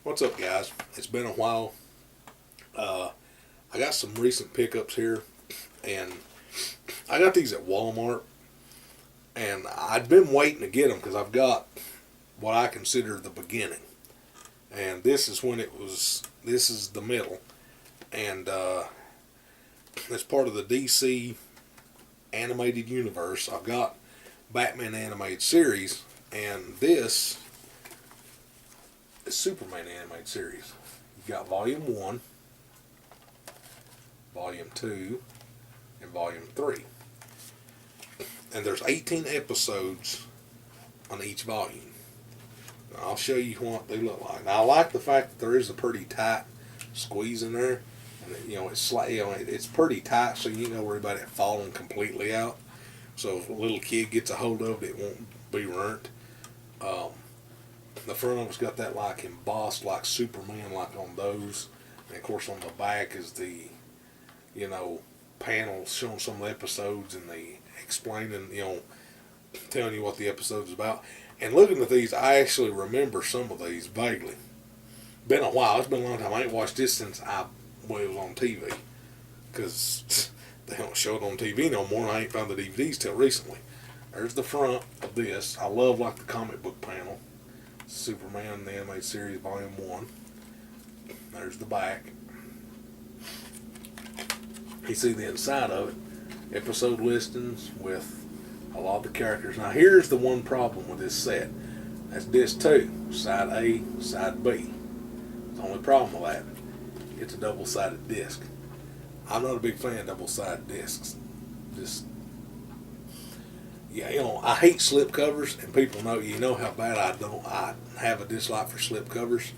What's up, guys? It's been a while. Uh, I got some recent pickups here, and I got these at Walmart, and I'd been waiting to get them because I've got what I consider the beginning, and this is when it was. This is the middle, and it's part of the DC animated universe. I've got Batman animated series, and this is Superman animated series. You've got Volume 1, Volume 2, and Volume 3. And there's 18 episodes on each volume. Now, I'll show you what they look like. Now, I like the fact that there is a pretty tight squeeze in there. And it's pretty tight, so you ain't gonna worry about it falling completely out. So if a little kid gets a hold of it, it won't be burnt. The front of it's got that like embossed like Superman like on those. And of course on the back is the, panels showing some of the episodes and the explaining, telling you what the episode's about. And looking at these, I actually remember some of these vaguely. Been a while. It's been a long time. I ain't watched this since it was on TV. Because they don't show it on TV no more, and I ain't found the DVDs till recently. There's the front of this. I love like the comic book panel. Superman, the animated series, Volume 1. There's the back. You see the inside of it. Episode listings with a lot of the characters. Now here's the one problem with this set. That's disc 2. Side A, side B. The only problem with that, it's a double-sided disc. I'm not a big fan of double-sided discs. I hate slip covers, and people know how bad I have a dislike for slip covers.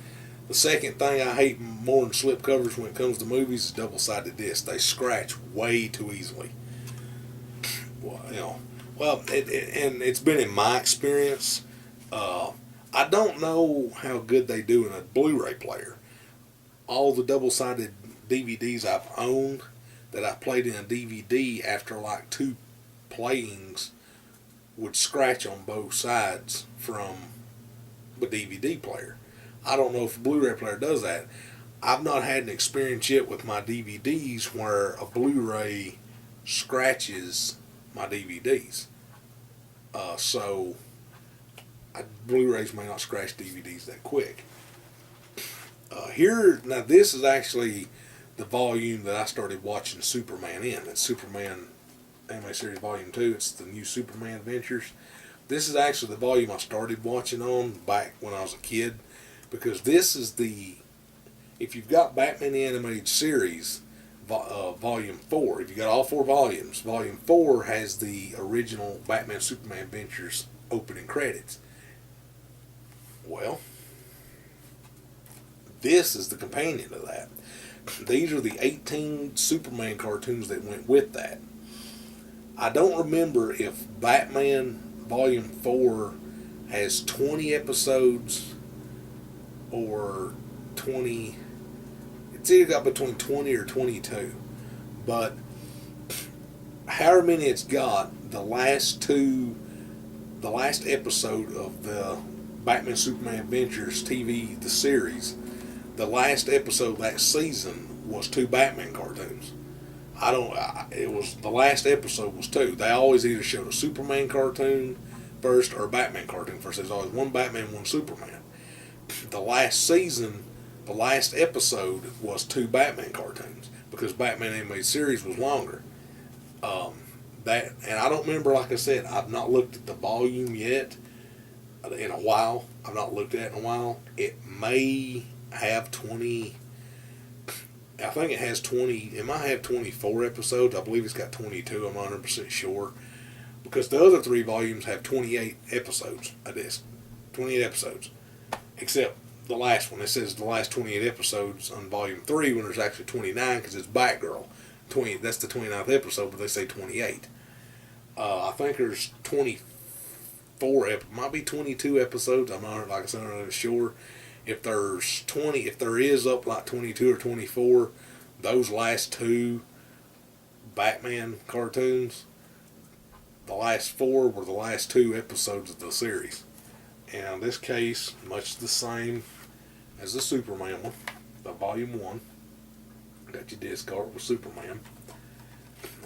The second thing I hate more than slip covers when it comes to movies is double-sided discs. They scratch way too easily. And it's been in my experience. I don't know how good they do in a Blu-ray player. All the double-sided DVDs I've owned that I played in a DVD after like 2 playings would scratch on both sides from the DVD player. I don't know if a Blu-ray player does that. I've not had an experience yet with my DVDs where a Blu-ray scratches my DVDs. Blu-rays may not scratch DVDs that quick. Now this is actually the volume that I started watching Superman in. It's Superman Anime Series Volume 2. It's the new Superman Adventures. This is actually the volume I started watching on back when I was a kid, because this is if you've got Batman the Animated Series, Volume 4, if you got all 4 volumes, Volume 4 has the original Batman Superman Adventures opening credits. Well, this is the companion to that. These are the 18 Superman cartoons that went with that. I don't remember if Batman Volume 4 has 20 episodes or 20. It's either got between 20 or 22. But however many it's got, the last episode of the Batman Superman Adventures TV, the series, the last episode of that season was 2 Batman cartoons. The last episode was 2. They always either showed a Superman cartoon first or a Batman cartoon first. There's always one Batman, one Superman. The last season, the last episode was 2 Batman cartoons because Batman animated series was longer. And I don't remember, like I said, I've not looked at the volume yet in a while. I've not looked at it in a while. It may have 20. I think it has 20. It might have 24 episodes. I believe it's got 22. I'm not 100% sure. Because the other 3 volumes have 28 episodes a disc. 28 episodes. Except the last one. It says the last 28 episodes on Volume 3 when there's actually 29 because it's Batgirl. That's the 29th episode, but they say 28. I think there's 24. Might be 22 episodes. I'm not, like I said, I'm not sure. If there is up like 22 or 24, those last 2 Batman cartoons, the last 4 were the last 2 episodes of the series. And in this case, much the same as the Superman one, the volume 1. Got your disc art with Superman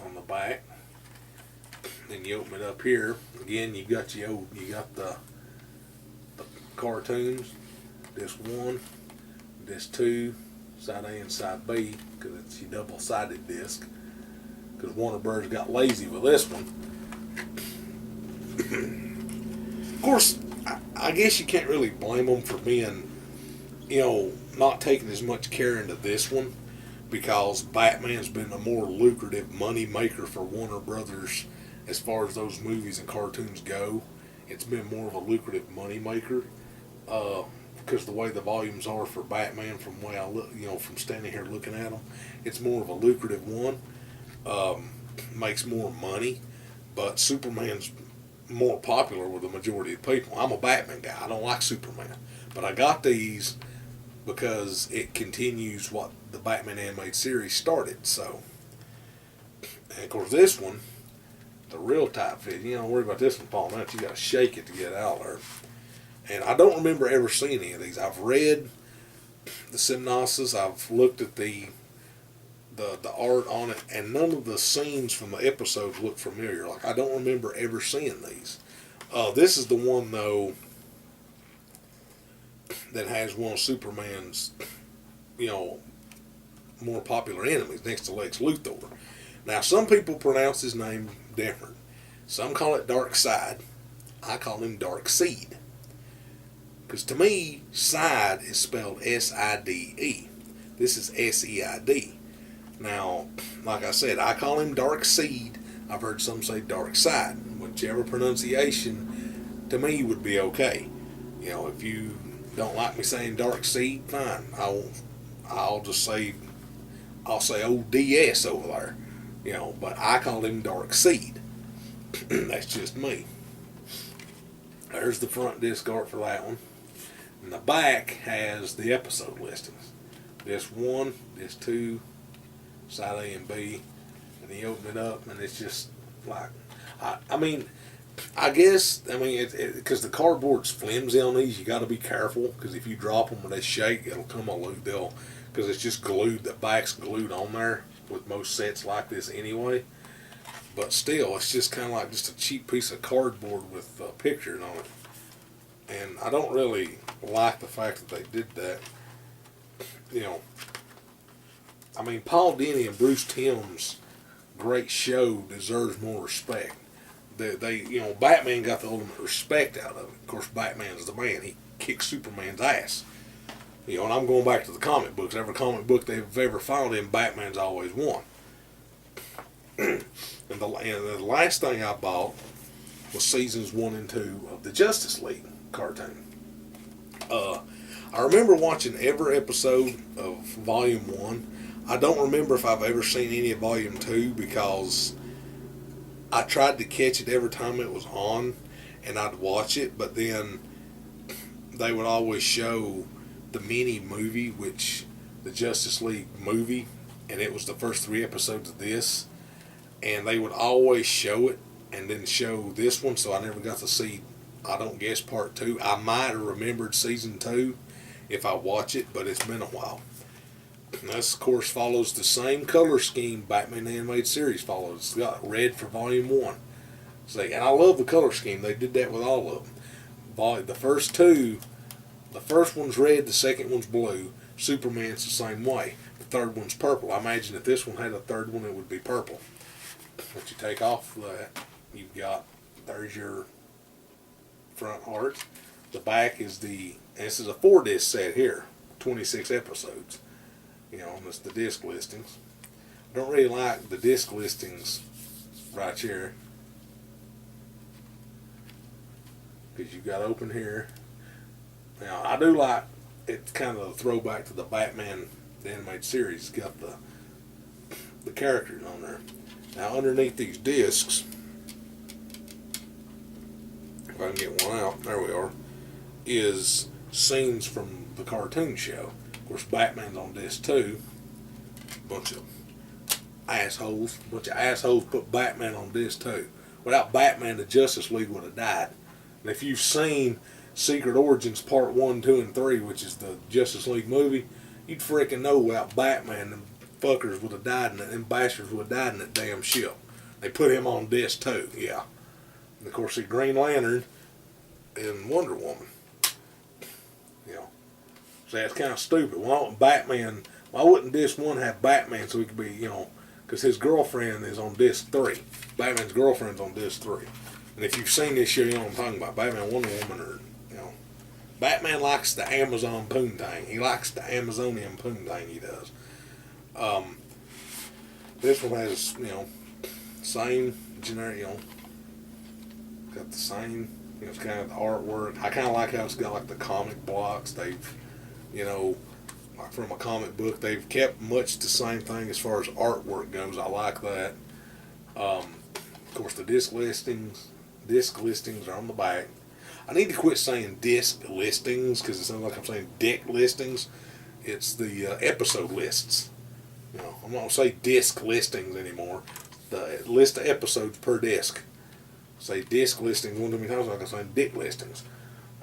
on the back. Then you open it up here. Again, you got the cartoons. Disc 1, disc 2, side A and side B, because it's your double-sided disc. Because Warner Bros. Got lazy with this one. Of course, I guess you can't really blame them for being, not taking as much care into this one, because Batman's been a more lucrative money maker for Warner Brothers as far as those movies and cartoons go. It's been more of a lucrative money maker, because the way the volumes are for Batman, from the way I look, from standing here looking at them, it's more of a lucrative one. Makes more money, but Superman's more popular with the majority of people. I'm a Batman guy. I don't like Superman, but I got these because it continues what the Batman animated series started. So, and of course, this one, the real tight fit. You don't worry about this one falling out. You got to shake it to get out there. And I don't remember ever seeing any of these. I've read the synopsis. I've looked at the art on it, and none of the scenes from the episodes look familiar. Like, I don't remember ever seeing these. This is the one, though, that has one of Superman's, more popular enemies next to Lex Luthor. Now, some people pronounce his name different. Some call it Darkseid. I call him Darkseid. Because to me, Side is spelled S-I-D-E. This is S-E-I-D. Now, like I said, I call him Darkseid. I've heard some say Darkseid. Whichever pronunciation to me would be okay. If you don't like me saying Darkseid, fine. I'll say old DS over there. But I call him Darkseid. That's just me. There's the front disc art for that one. And the back has the episode listings. Disc 1, disc 2, side A and B, and you open it up, and it's just like, I guess, because the cardboard's flimsy on these, you got to be careful, because if you drop them when they shake, it'll come loose. Because it's just glued, the back's glued on there with most sets like this anyway. But still, it's just kind of like just a cheap piece of cardboard with pictures on it. And I don't really like the fact that they did that. Paul Dini and Bruce Timm's great show deserves more respect. Batman got the ultimate respect out of it. Of course, Batman's the man. He kicks Superman's ass. And I'm going back to the comic books. Every comic book they've ever found in, Batman's always won. And the last thing I bought was seasons 1 and 2 of the Justice League cartoon. I remember watching every episode of Volume 1. I don't remember if I've ever seen any of Volume 2, because I tried to catch it every time it was on, and I'd watch it, but then they would always show the mini movie, which the Justice League movie, and it was the first 3 episodes of this, and they would always show it and then show this one, so I never got to see, I don't guess, part 2. I might have remembered season 2 if I watch it, but it's been a while. And this, of course, follows the same color scheme Batman Animated Series follows. It's got red for Volume 1. See, and I love the color scheme. They did that with all of them. The first 2, the first one's red, the second one's blue. Superman's the same way. The third one's purple. I imagine if this one had a third one, it would be purple. But you take off that, you've got, there's your front art. The back is this is a 4-disc set here, 26 episodes. And it's the disc listings. I don't really like the disc listings right here, because you've got open here. Now, I do like, it's kind of a throwback to the Batman the Animated Series. It's got the characters on there. Now, underneath these discs, if I can get one out, there we are, is scenes from the cartoon show. Of course, Batman's on disc 2. Bunch of assholes put Batman on disc 2. Without Batman, the Justice League would have died. And if you've seen Secret Origins Part 1, 2, and 3, which is the Justice League movie, you'd freaking know without Batman, them fuckers would have died in it, them bastards would have died in that damn ship. They put him on disc too, yeah. And of course, the Green Lantern and Wonder Woman. You know. So that's kind of stupid. Why wouldn't disc 1 have Batman so he could be, because his girlfriend is on disc 3. Batman's girlfriend's on disc 3. And if you've seen this show, you know what I'm talking about. Batman, Wonder Woman, Batman likes the Amazon poontang. He likes the Amazonian poontang, he does. This one has, same generic, got the same, it's kind of the artwork. I kind of like how it's got like the comic blocks. They've, like from a comic book, they've kept much the same thing as far as artwork goes. I like that. Of course, the disc listings are on the back. I need to quit saying disc listings because it sounds like I'm saying dick listings. It's the episode lists. I'm not going to say disc listings anymore. The list of episodes per disc. Say disc listings one too many times like I'm saying dick listings.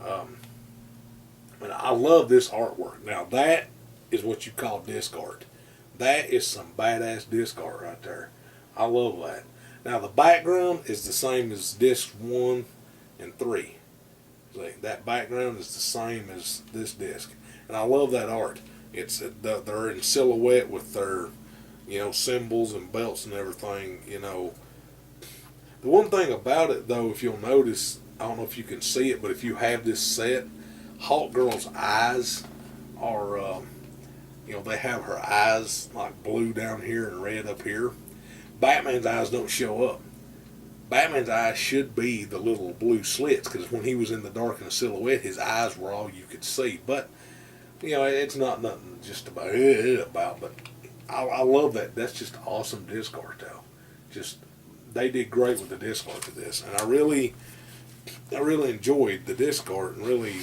And I love this artwork. Now that is what you call disc art. That is some badass disc art right there. I love that. Now the background is the same as disc 1 and 3. See, that background is the same as this disc. And I love that art. They're in silhouette with their, symbols and belts and everything, The one thing about it, though, if you'll notice, I don't know if you can see it, but if you have this set, Hawk Girl's eyes are, they have her eyes like blue down here and red up here. Batman's eyes don't show up. Batman's eyes should be the little blue slits, because when he was in the dark in the silhouette, his eyes were all you could see. But, it's not nothing just about but I love that. That's just awesome disc art, though. They did great with the disc art of this, and I really enjoyed the disc art, and really,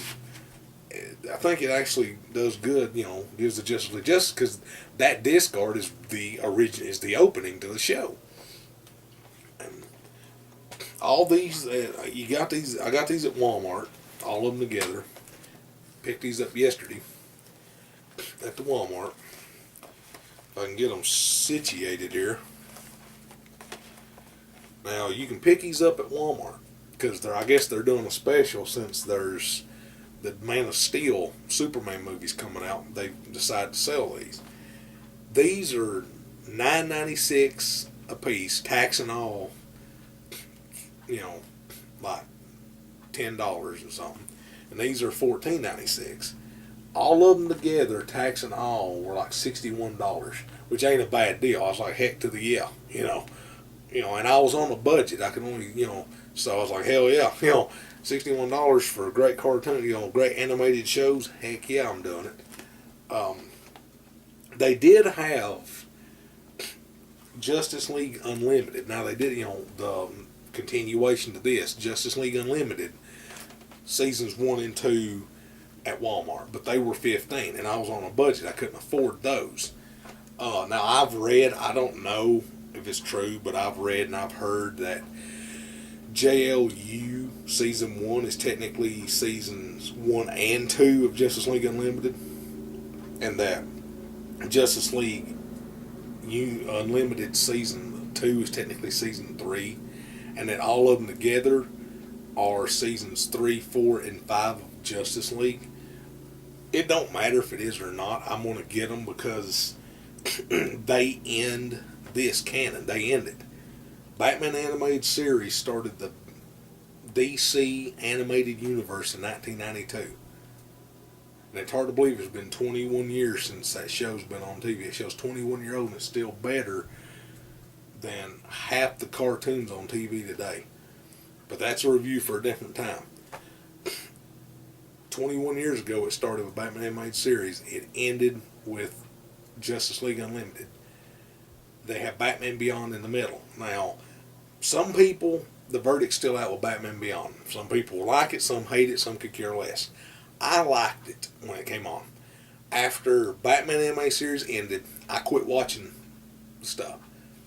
I think it actually does good. Gives the Justice League, just because that disc art is the opening to the show. And all these, I got these at Walmart, all of them together. Picked these up yesterday at the Walmart. If I can get them situated here. Now, you can pick these up at Walmart because I guess they're doing a special since there's the Man of Steel Superman movies coming out. They've decided to sell these. These are $9.96 a piece, tax and all, like $10 or something. And these are $14.96. All of them together, tax and all, were like $61, which ain't a bad deal. I was like, heck to the yeah, and I was on a budget. I could only, so I was like, hell yeah, $61 for a great cartoon, great animated shows. Heck yeah, I'm doing it. They did have Justice League Unlimited. Now they did, the continuation to this, Justice League Unlimited, seasons 1 and 2 at Walmart, but they were $15, and I was on a budget. I couldn't afford those. Now I've read, I don't know if it's true, but I've read and I've heard that JLU season 1 is technically seasons 1 and 2 of Justice League Unlimited, and that Justice League Unlimited season 2 is technically season 3, and that all of them together are seasons 3, 4, and 5 of Justice League. It don't matter if it is or not. I'm going to get them because they end this canon. They end it. Batman Animated Series started the DC Animated Universe in 1992. And it's hard to believe it's been 21 years since that show's been on TV. It show's 21 years old and it's still better than half the cartoons on TV today. But that's a review for a different time. 21 years ago it started with Batman Animated Series. It ended with Justice League Unlimited. They have Batman Beyond in the middle. Now, some people, the verdict's still out with Batman Beyond. Some people like it, some hate it, some could care less. I liked it when it came on. After Batman Animated Series ended, I quit watching stuff.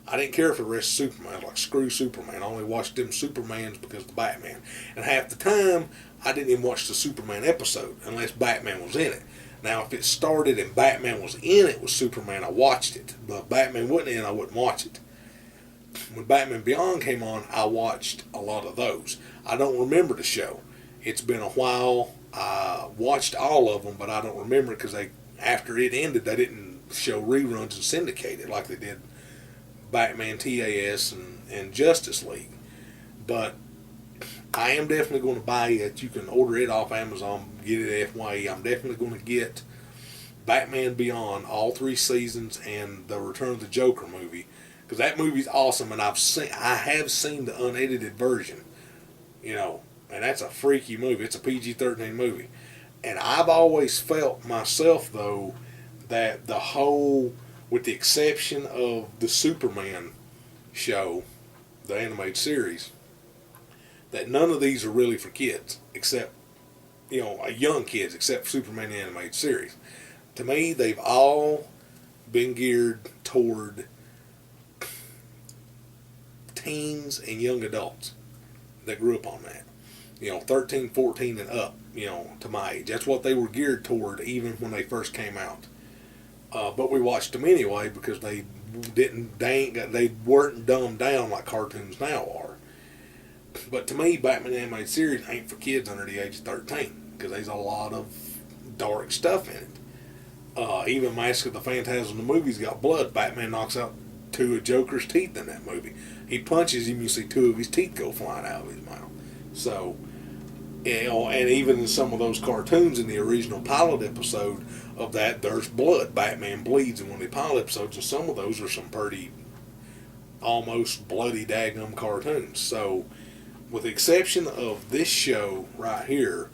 I didn't care for the rest of Superman. Like, screw Superman. I only watched them Supermans because of the Batman. And half the time, I didn't even watch the Superman episode unless Batman was in it. Now, if it started and Batman was in it with Superman, I watched it. But if Batman wasn't in, I wouldn't watch it. When Batman Beyond came on, I watched a lot of those. I don't remember the show. It's been a while. I watched all of them, but I don't remember it because after it ended, they didn't show reruns and syndicate it like they did Batman TAS and Justice League. But I am definitely going to buy it. You can order it off Amazon, get it FYE. I'm definitely going to get Batman Beyond, all 3 seasons, and the Return of the Joker movie, because that movie's awesome, and I have seen the unedited version, and that's a freaky movie. It's a PG-13 movie, and I've always felt myself though that the whole, with the exception of the Superman show, the animated series, that none of these are really for kids, except, young kids, except Superman the animated series. To me, they've all been geared toward teens and young adults that grew up on that. 13, 14 and up, to my age. That's what they were geared toward even when they first came out. But we watched them anyway because they weren't dumbed down like cartoons now are. But to me, Batman animated series ain't for kids under the age of 13 because there's a lot of dark stuff in it. Even Mask of the Phantasm, the movie's got blood. Batman knocks out 2 of Joker's teeth in that movie. He punches him, you see 2 of his teeth go flying out of his mouth. So, and even in some of those cartoons in the original pilot episode of that, there's blood. Batman bleeds in one of the pilot episodes, and some of those are some pretty almost bloody daggum cartoons. So, with the exception of this show right here,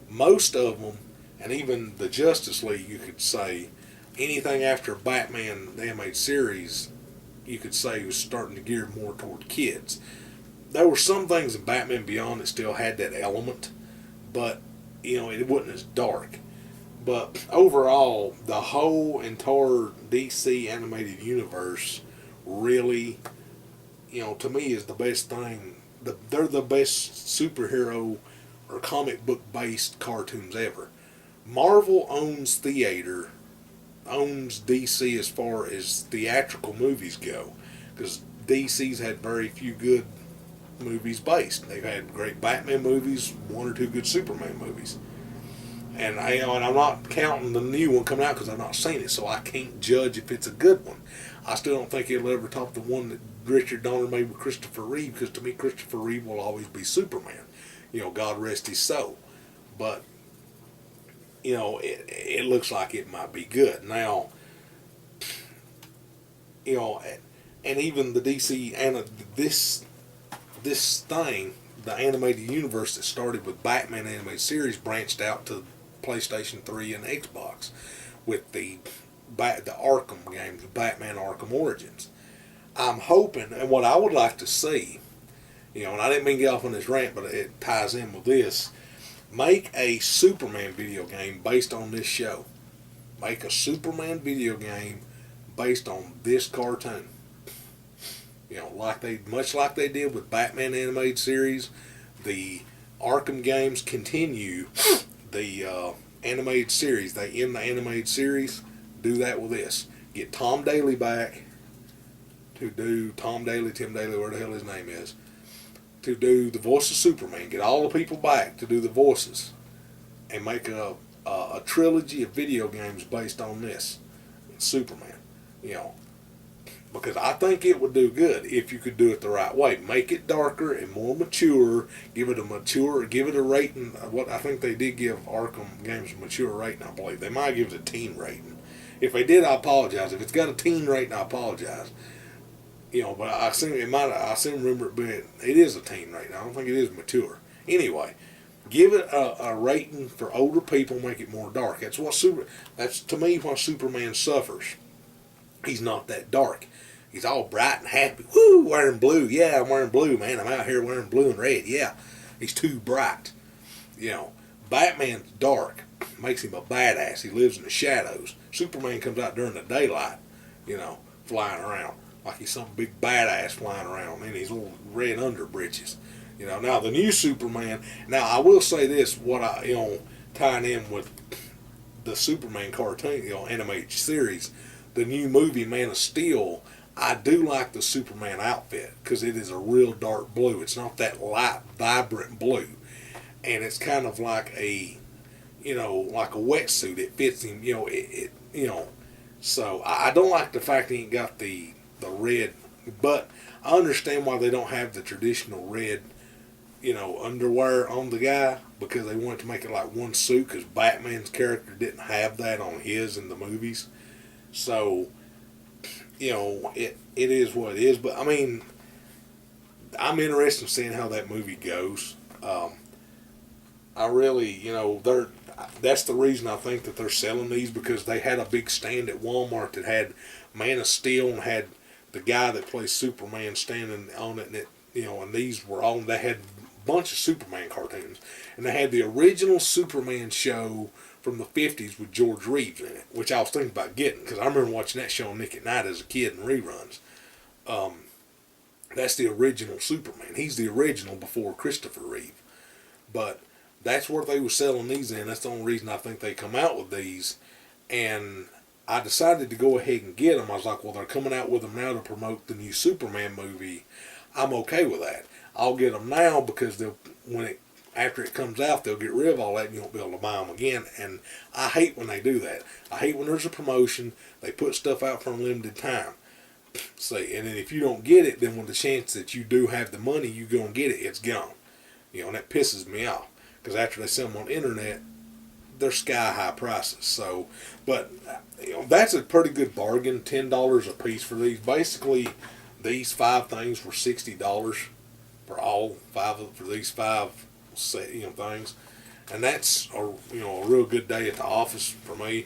most of them, and even the Justice League, you could say, anything after Batman the animated series, you could say was starting to gear more toward kids. There were some things in Batman Beyond that still had that element, but, it wasn't as dark. But overall, the whole entire DC animated universe really, to me is the best thing. They're the best superhero or comic book based cartoons ever. Marvel owns DC as far as theatrical movies go, because DC's had very few good movies based. They've had great Batman movies, 1 or 2 good Superman movies, and I'm not counting the new one coming out because I've not seen it, so I can't judge if it's a good one. I still don't think it'll ever top the one that Richard Donner made with Christopher Reeve, because to me Christopher Reeve will always be Superman. God rest his soul. But it looks like it might be good. Now, and even the DC and this thing, the animated universe that started with Batman animated series, branched out to PlayStation 3 and Xbox with the Arkham games, Batman Arkham Origins. I'm hoping, and what I would like to see, and I didn't mean to get off on this rant, but it ties in with this. Make a Superman video game based on this show. Make a Superman video game based on this cartoon. Much like they did with Batman animated series, the Arkham games continue the animated series. They end the animated series. Do that with this. Get Tom Daly back to do Tim Daly, where the hell his name is, to do the voice of Superman. Get all the people back to do the voices, and make a trilogy of video games based on this Superman. Because I think it would do good if you could do it the right way. Make it darker and more mature. Give it a rating. What I think they did give Arkham games a mature rating, I believe. They might give it a teen rating. If they did, I apologize. If it's got a teen rating, I apologize. But I seem remember it being, it is a teen rating. I don't think it is mature. Anyway, give it a rating for older people. Make it more dark. That's to me why Superman suffers. He's not that dark. He's all bright and happy. Woo, wearing blue. Yeah, I'm wearing blue, man. I'm out here wearing blue and red. Yeah, he's too bright. Batman's dark. Makes him a badass. He lives in the shadows. Superman comes out during the daylight, flying around. like he's some big badass flying around in his little red underbreeches. Now the new Superman. Now I will say this: what tying in with the Superman cartoon, animated series, the new movie Man of Steel. I do like the Superman outfit because it is a real dark blue. It's not that light, vibrant blue, and it's kind of like like a wetsuit. It fits him, So I don't like the fact he ain't got the red, but I understand why they don't have the traditional red, underwear on the guy, because they wanted to make it like one suit, because Batman's character didn't have that on his in the movies. So, it is what it is. But I mean, I'm interested in seeing how that movie goes. I really, that's the reason I think that they're selling these, because they had a big stand at Walmart that had Man of Steel and had the guy that plays Superman standing on it, and and these were all, they had a bunch of Superman cartoons, and they had the original Superman show from the 50s with George Reeves in it, which I was thinking about getting, because I remember watching that show on Nick at Night as a kid in reruns. That's the original Superman. He's the original before Christopher Reeve. But that's what they were selling these in. That's the only reason I think they come out with these. And I decided to go ahead and get them. I was like, well, they're coming out with them now to promote the new Superman movie. I'm okay with that. I'll get them now, because after it comes out, they'll get rid of all that and you won't be able to buy them again. And I hate when they do that. I hate when there's a promotion, they put stuff out for a limited time. And then if you don't get it, then with the chance that you do have the money, you go and get it, it's gone. And that pisses me off. Because after they sell them on the internet, they're sky high prices. So, but that's a pretty good bargain. $10 a piece for these. Basically, these 5 things were $60 for all 5 for these 5 things, and that's a real good day at the office for me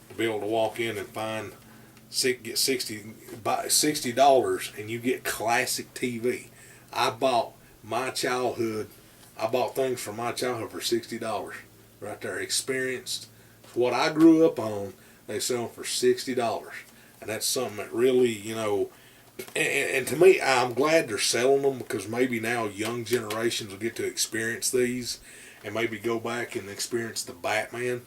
to be able to walk in and get $60 and you get classic TV. I bought things from my childhood for $60 right there. Experienced what I grew up on. They sell them for $60, and that's something that really And to me, I'm glad they're selling them, because maybe now young generations will get to experience these and maybe go back and experience the Batman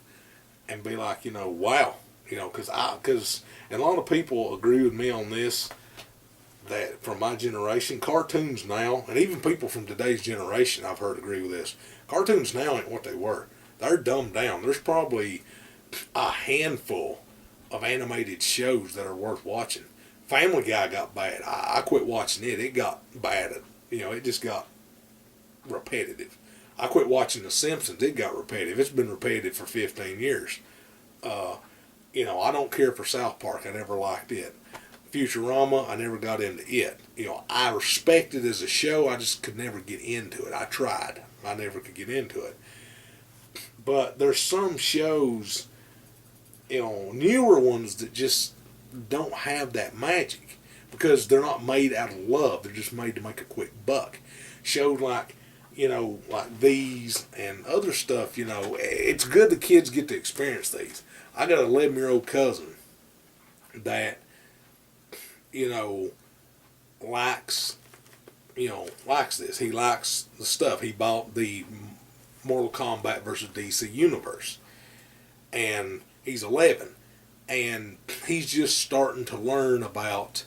and be like, wow. Because a lot of people agree with me on this, that from my generation, cartoons now, and even people from today's generation I've heard agree with this, cartoons now ain't what they were. They're dumbed down. There's probably a handful of animated shows that are worth watching. Family Guy got bad. I quit watching it. It got bad. It just got repetitive. I quit watching The Simpsons. It got repetitive. It's been repetitive for 15 years. I don't care for South Park. I never liked it. Futurama, I never got into it. I respect it as a show. I just could never get into it. I tried. I never could get into it. But there's some shows, newer ones that just don't have that magic, because they're not made out of love. They're just made to make a quick buck. Shows like these and other stuff, it's good the kids get to experience these. I got an 11-year-old cousin that, likes this. He likes the stuff. He bought the Mortal Kombat versus DC Universe, and he's 11. And he's just starting to learn about,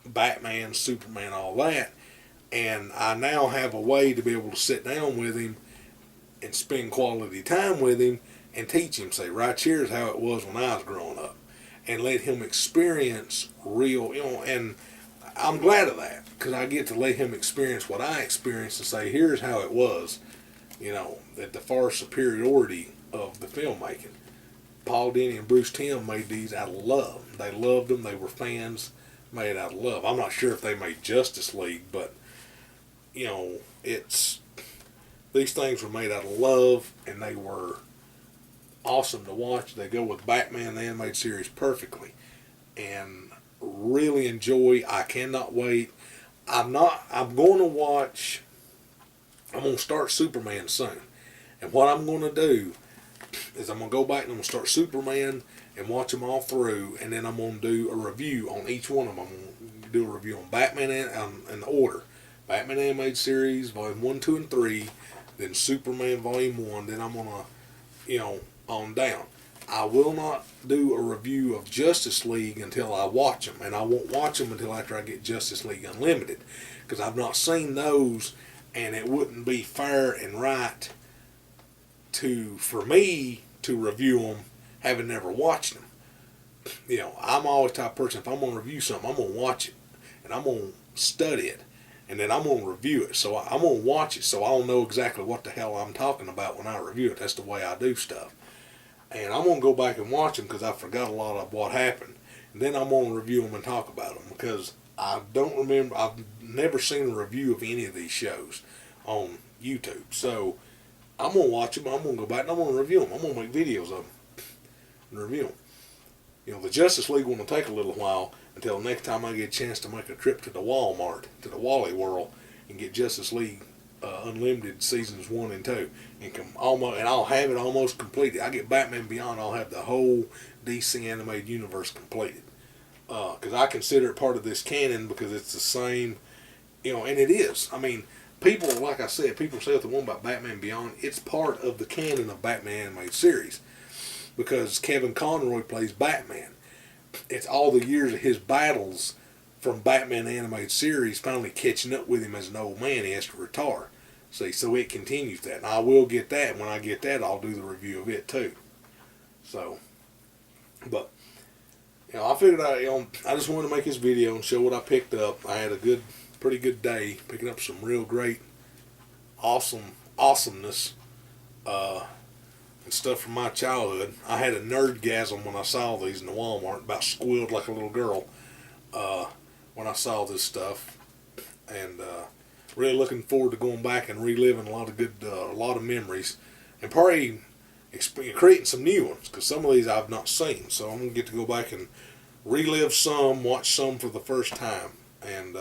Batman, Superman, all that. And I now have a way to be able to sit down with him and spend quality time with him and teach him, say, right here's how it was when I was growing up. And let him experience real, and I'm glad of that, because I get to let him experience what I experienced and say, here's how it was, that the far superiority of the filmmaking. Paul Dini and Bruce Timm made these out of love. They loved them. They were fans, made it out of love. I'm not sure if they made Justice League, but these things were made out of love, and they were awesome to watch. They go with Batman the animated series perfectly, and really enjoy. I cannot wait. I'm going to start Superman soon, and what I'm going to do is I'm going to go back and I'm going to start Superman and watch them all through, and then I'm going to do a review on each one of them. I'm going to do a review on Batman in the order. Batman Animated Series, Volume 1, 2, and 3, then Superman Volume 1, then I'm going to, on down. I will not do a review of Justice League until I watch them, and I won't watch them until after I get Justice League Unlimited, because I've not seen those, and it wouldn't be fair and right for me to review them having never watched them. I'm always the type of person, if I'm going to review something, I'm going to watch it, and I'm going to study it, and then I'm going to review it. So I'm going to watch it so I'll know exactly what the hell I'm talking about when I review it. That's the way I do stuff. And I'm going to go back and watch them because I forgot a lot of what happened. And then I'm going to review them and talk about them, because I don't remember, I've never seen a review of any of these shows on YouTube. So I'm going to watch them, I'm going to go back and I'm going to review them. I'm going to make videos of them and review them. The Justice League will take a little while until next time I get a chance to make a trip to the Walmart, to the Wally World, and get Justice League Unlimited Seasons 1 and 2. And I'll have it almost completed. I get Batman Beyond, I'll have the whole DC Animated Universe completed. Because I consider it part of this canon, because it's the same, and it is. I mean, people, like I said, people say the one about Batman Beyond, it's part of the canon of Batman Animated Series, because Kevin Conroy plays Batman. It's all the years of his battles from Batman Animated Series finally catching up with him as an old man. He has to retire. See, so it continues that. And I will get that. And when I get that, I'll do the review of it too. So, but, I figured I just wanted to make this video and show what I picked up. I had a pretty good day picking up some real great, awesomeness, and stuff from my childhood. I had a nerdgasm when I saw these in the Walmart, about squealed like a little girl when I saw this stuff, and really looking forward to going back and reliving a lot of memories, and probably creating some new ones, because some of these I've not seen. So I'm gonna get to go back and relive some, watch some for the first time, and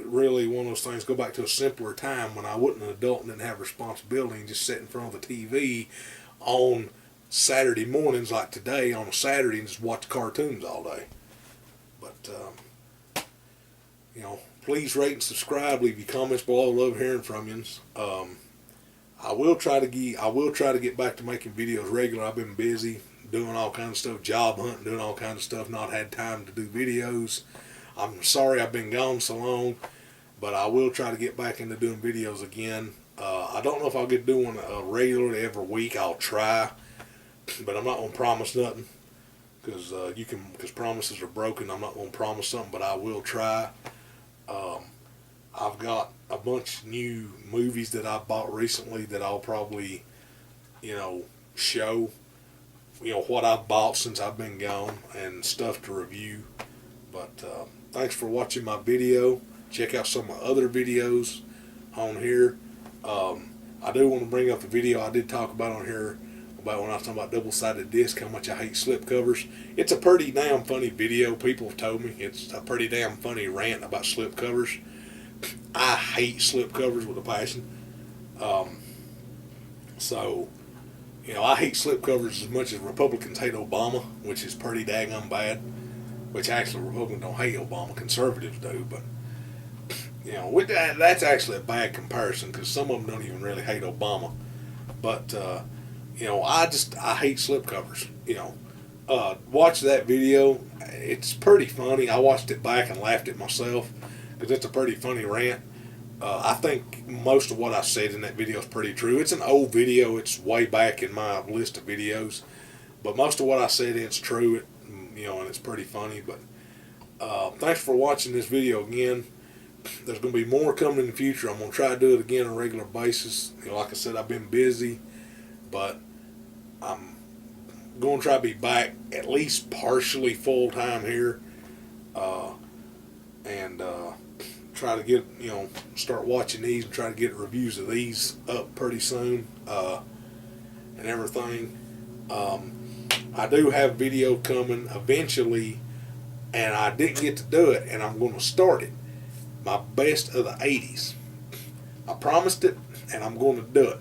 really one of those things, go back to a simpler time when I wasn't an adult and didn't have responsibility, and just sit in front of the TV on Saturday mornings like today on a Saturday and just watch cartoons all day. But please rate and subscribe, leave your comments below. Love hearing from you. I will try to get back to making videos regular. I've been busy doing all kinds of stuff, job hunting, doing all kinds of stuff, not had time to do videos. I'm sorry I've been gone so long, but I will try to get back into doing videos again. I don't know if I'll get doing regularly every week. I'll try, but I'm not going to promise nothing, because promises are broken. I'm not going to promise something, but I will try. I've got a bunch of new movies that I bought recently that I'll probably, show, what I've bought since I've been gone, and stuff to review. But thanks for watching my video. Check out some of my other videos on here. I do want to bring up the video I did talk about on here about when I was talking about double-sided disc, how much I hate slip covers. It's a pretty damn funny video. People have told me it's a pretty damn funny rant about slip covers. I hate slip covers with a passion. I hate slip covers as much as Republicans hate Obama, which is pretty daggum bad. Which actually Republicans don't hate Obama, conservatives do, but with that's actually a bad comparison, because some of them don't even really hate Obama. But I hate slip covers. Watch that video. It's pretty funny. I watched it back and laughed at myself, because it's a pretty funny rant. I think most of what I said in that video is pretty true. It's an old video. It's way back in my list of videos, but most of what I said is true. And it's pretty funny. But thanks for watching this video again. There's going to be more coming in the future. I'm going to try to do it again on a regular basis. Like I said, I've been busy, but I'm going to try to be back at least partially full time here, and try to get start watching these and try to get reviews of these up pretty soon, and everything. I do have video coming eventually, and I didn't get to do it, and I'm going to start it. My best of the 80s. I promised it, and I'm going to do it.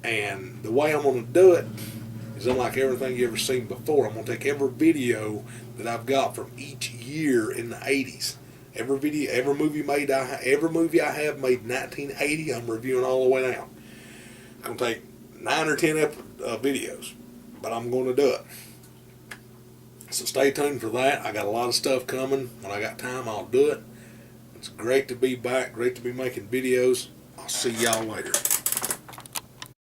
And the way I'm going to do it is unlike everything you ever seen before. I'm going to take every video that I've got from each year in the 80s. Every video, every movie I have made in 1980, I'm reviewing all the way down. It's going to take 9 or 10 videos, but I'm going to do it. So stay tuned for that. I got a lot of stuff coming. When I got time, I'll do it. It's great to be back. Great to be making videos. I'll see y'all later.